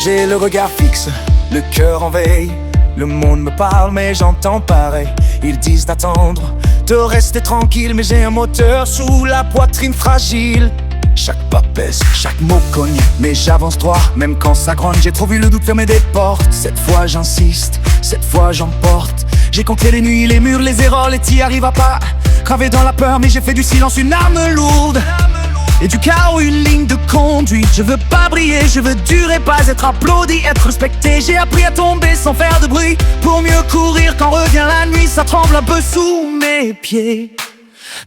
J'ai le regard fixe, le cœur en veille. Le monde me parle mais j'entends pareil. Ils disent d'attendre, de rester tranquille. Mais j'ai un moteur sous la poitrine fragile. Chaque pas pèse, chaque mot cogne, mais j'avance droit. Même quand ça grogne, j'ai trop vu le doute fermer des portes. Cette fois j'insiste, cette fois j'emporte. J'ai compté les nuits, les murs, les erreurs, les t'y arrives à pas. Gravé dans la peur, mais j'ai fait du silence une arme lourde. Et du chaos une ligne de conduite. Je veux pas briller, je veux durer, pas être applaudi, être respecté. J'ai appris à tomber sans faire de bruit, pour mieux courir quand revient la nuit. Ça tremble un peu sous mes pieds,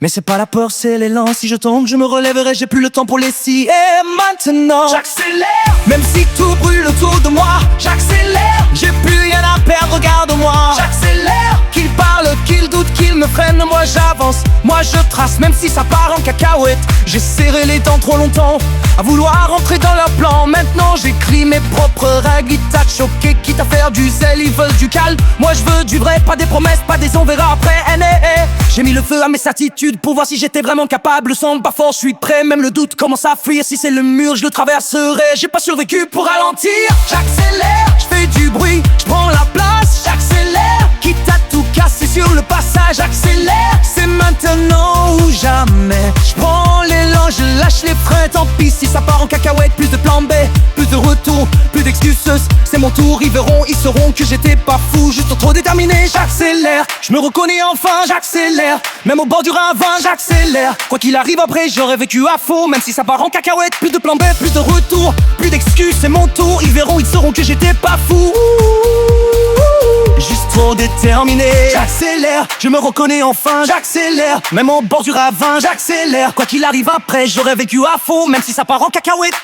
mais c'est pas la peur, c'est l'élan. Si je tombe, je me relèverai, j'ai plus le temps pour les si. Et maintenant, j'accélère. Même si tout brûle autour de moi, j'accélère. J'ai plus rien à perdre, regarde-moi. J'accélère. Qu'ils parlent, qu'ils doutent, qu'ils me freinent, moi j'avance, moi je trace. Même si ça part en cacahuète, j'ai serré les dents trop longtemps à vouloir rentrer dans leur plan. Maintenant j'écris mes propres règles. Ils t'a choqué, quitte à faire du zèle, ils veulent du calme. Moi je veux du vrai, pas des promesses, pas des on verra après. J'ai mis le feu à mes certitudes pour voir si j'étais vraiment capable. Le sang pas fort, je suis prêt, même le doute commence à fuir. Si c'est le mur, je le traverserai. J'ai pas survécu pour ralentir. J'accélère, je fais du bruit, je prends la place. J'accélère, quitte à tout casser sur le passage. J'accélère, c'est maintenant ou jamais. Je prends l'élan, je lâche les freins. Tant pis si ça part en cacahuète. Plus de plan B, plus de retour, plus d'excuses. C'est mon tour, ils verront, ils sauront que j'étais pas fou, juste trop déterminé. J'accélère, je me reconnais enfin. J'accélère, même au bord du ravin. J'accélère, quoi qu'il arrive après j'aurais vécu à faux. Même si ça part en cacahuète. Plus de plan B, plus de retour, plus d'excuses. C'est mon tour, ils verront, ils sauront que j'étais pas fou, juste trop déterminé. J'accélère, je me reconnais enfin. J'accélère, même au bord du ravin. J'accélère, quoi qu'il arrive après j'aurais vécu à faux. Même si ça part en cacahuète.